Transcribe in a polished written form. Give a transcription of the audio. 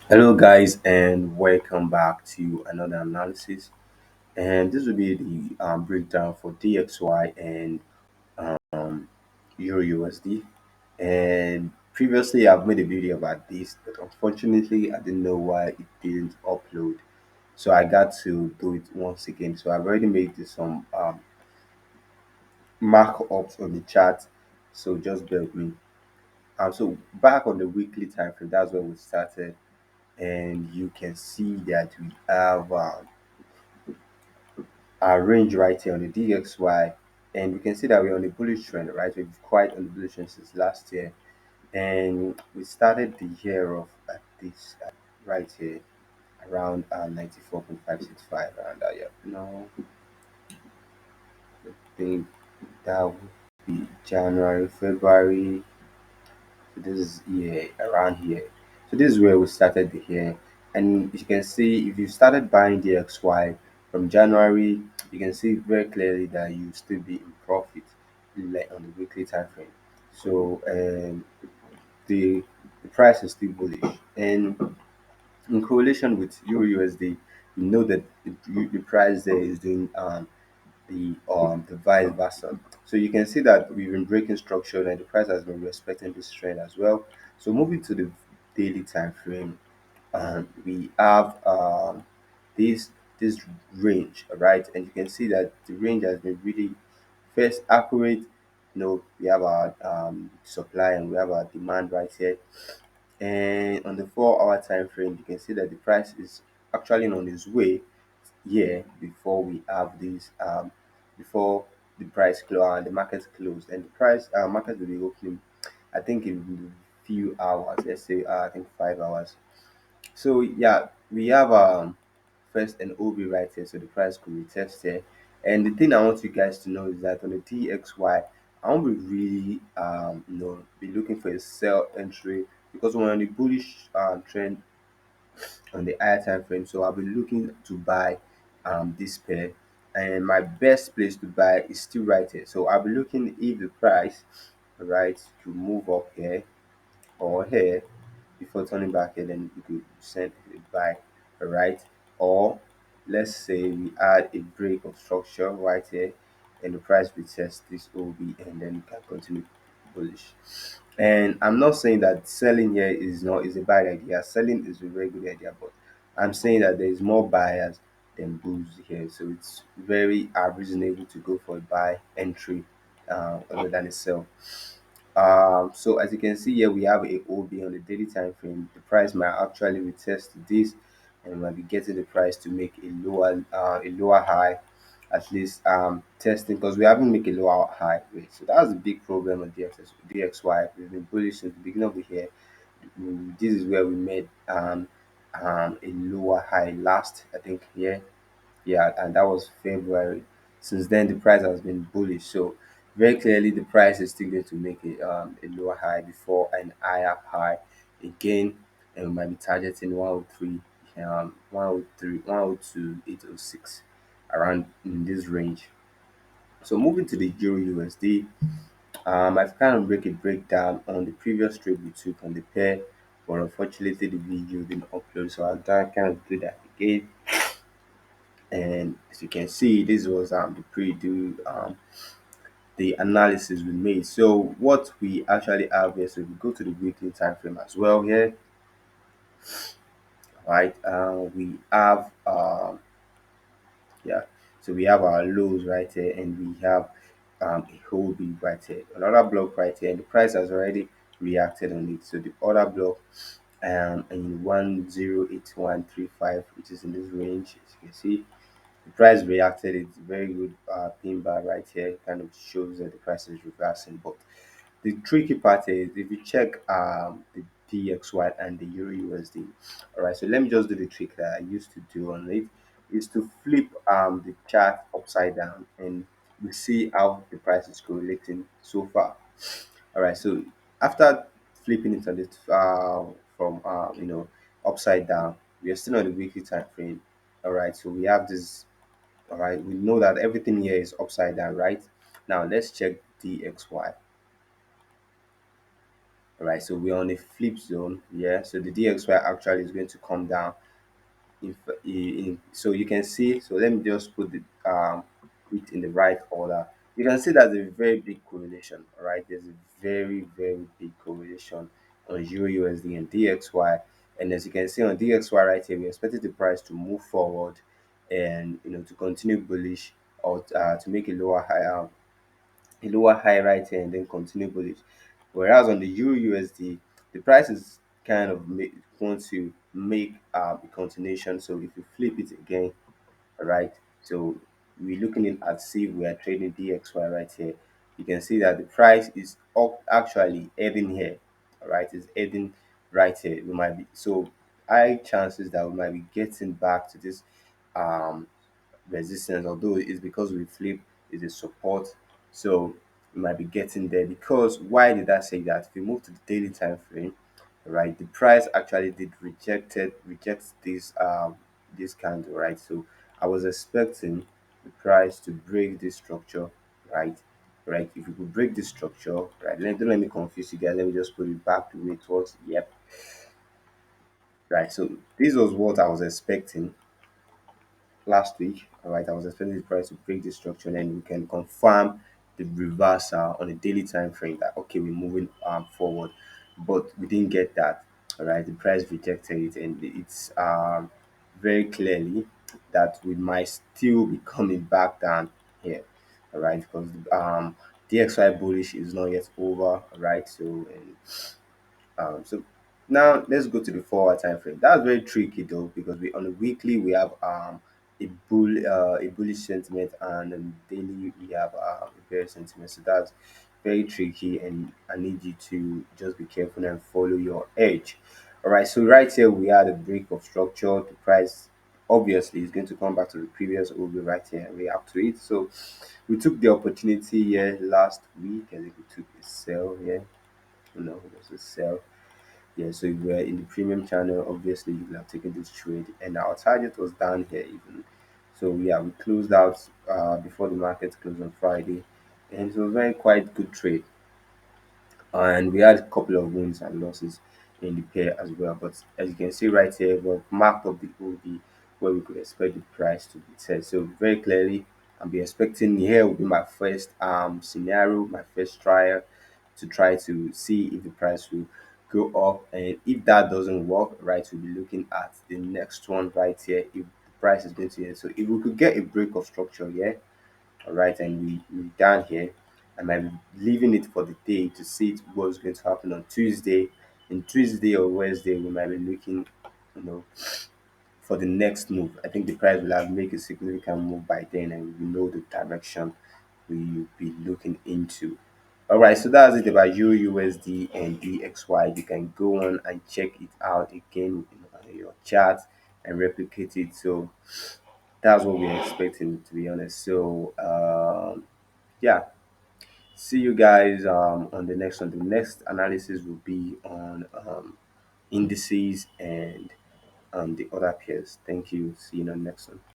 Hello, guys, and welcome back to another analysis. And this will be the breakdown for DXY and EURUSD. And previously, I've made a video about this, but unfortunately, I didn't know why it didn't upload. So I got to do it once again. So I've already made some markups on the chart. So just bear with me. So back on the weekly time frame, that's where we started, and you can see that we have our range right here on the DXY, and we can see that we're on a bullish trend, right? We've quite on the bullish trend since last year, and we started the year off at this right here around 94.565 around that. Yeah, no, I think that would be January, February. So this is yeah around here. So this is where we started the year, and you can see if you started buying DXY from January, you can see very clearly that you still be in profit, like on the weekly time frame. So the price is still bullish, and in correlation with Euro USD, you know that the price there is doing the vice versa. So you can see that we've been breaking structure and the price has been respecting this trend as well. So moving to the daily time frame, we have this this range, right? And you can see that the range has been really first accurate. We have our supply and we have our demand right here. And on the 4 hour time frame, you can see that the price is actually on its way here before we have this before the price close and the market closed, and the price market will be opening I think in a few hours, let's say I think 5 hours. So yeah, we have first an OB right here, so the price could retest here. And the thing I want you guys to know is that on the DXY, I won't be really be looking for a sell entry because we're on the bullish trend on the higher time frame. So I'll be looking to buy this pair, and my best place to buy is still right here. So I'll be looking if the price right to move up here or here before turning back here, then you could send a buy, right? Or let's say we add a break of structure right here and the price retest this OB, and then you can continue bullish. And I'm not saying that selling here is a bad idea. Selling is a very good idea, but I'm saying that there is more buyers than bulls here, so it's very reasonable to go for a buy entry other than a sell. So as you can see here, we have a OB on the daily time frame. The price might actually retest this, and might be getting the price to make a lower high, at least testing, because we haven't make a lower high rate. So that's the big problem with DXY. We've been bullish since the beginning of the year. This is where we made a lower high last, I think, yeah, and that was February. Since then, the price has been bullish. So very clearly, the price is still going to make a lower high before an higher high again, and we might be targeting 103, 103, 102, 806 around in this range. So moving to the Euro USD, I've kind of breakdown on the previous trade we took on the pair, but unfortunately the video didn't upload, so I'll kind of do that again. And as you can see, this was the pre-do the analysis we made. So what we actually have here, so we go to the weekly time frame as well here, right? We have yeah, so we have our lows right here, and we have a whole big right here, another block right here, and the price has already reacted on it. So the other block in 108135, which is in this range, as you can see, the price reacted. It's very good pin bar right here. Kind of shows that the price is reversing. But the tricky part is if you check the DXY and the Euro USD. All right, so let me just do the trick that I used to do on it. Is to flip the chart upside down, and we see how the price is correlating so far. All right, so after flipping it on it from upside down, we are still on the weekly time frame. All right, so we have this. All right, we know that everything here is upside down, right? Now let's check DXY. All right, so we're on a flip zone. Yeah, so the DXY actually is going to come down. If so you can see, so let me just put it in the right order. You can see there's a very big correlation. All right, there's a very big correlation on Euro USD and DXY. And as you can see on DXY right here, we expected the price to move forward and to continue bullish, or to make a lower high right here and then continue bullish. Whereas on the Euro USD, the price is kind of want to make a continuation. So if you flip it again, all right, so we're looking at see if we are trading DXY right here. You can see that the price is actually heading here. All right, it's heading right here. We might be so high chances that we might be getting back to this um resistance, although it's because we flip is a support. So we might be getting there. Because why did I say that? If you move to the daily time frame, right, the price actually did reject this candle, right? So I was expecting the price to break this structure, right? Right, if you could break this structure, right, don't let me confuse you guys, let me just put it back to where it was. Yep, right, so this was what I was expecting last week. All right, I was expecting the price to break this structure, and then we can confirm the reversal on a daily time frame that okay, we're moving forward, but we didn't get that. All right, the price rejected it, and it's very clearly that we might still be coming back down here. All right, because DXY bullish is not yet over. All right, so and so now let's go to the 4 hour time frame. That's very tricky though, because we on a weekly we have a bullish sentiment, and on daily we have a bearish sentiment. So that's very tricky, and I need you to just be careful and follow your edge. All right. So right here we had a break of structure. The price obviously is going to come back to the previous OB right here and react to it. So we took the opportunity here last week. I think we took a sell here. No, it was a sell. Yeah, so if we're in the premium channel, obviously you will have taken this trade, and our target was down here even. So yeah, we closed out before the market closed on Friday, and it was a very quite good trade, and we had a couple of wins and losses in the pair as well. But as you can see right here, we've marked up the OB where we could expect the price to be set. So very clearly, I'll be expecting here will be my first scenario, my first trial to try to see if the price will go up. And if that doesn't work, right, we'll be looking at the next one right here. If the price is going to, so if we could get a break of structure here, all right, and we down here, I might be leaving it for the day to see what's going to happen on Tuesday. In Tuesday or Wednesday, we might be looking, you know, for the next move. I think the price will have make a significant move by then, and we know the direction we'll be looking into. All right, so that's it about USD and DXY. You can go on and check it out again in your chart and replicate it. So that's what we're expecting, to be honest. So yeah, see you guys on the next one. The next analysis will be on indices and the other pairs. Thank you. See you on the next one.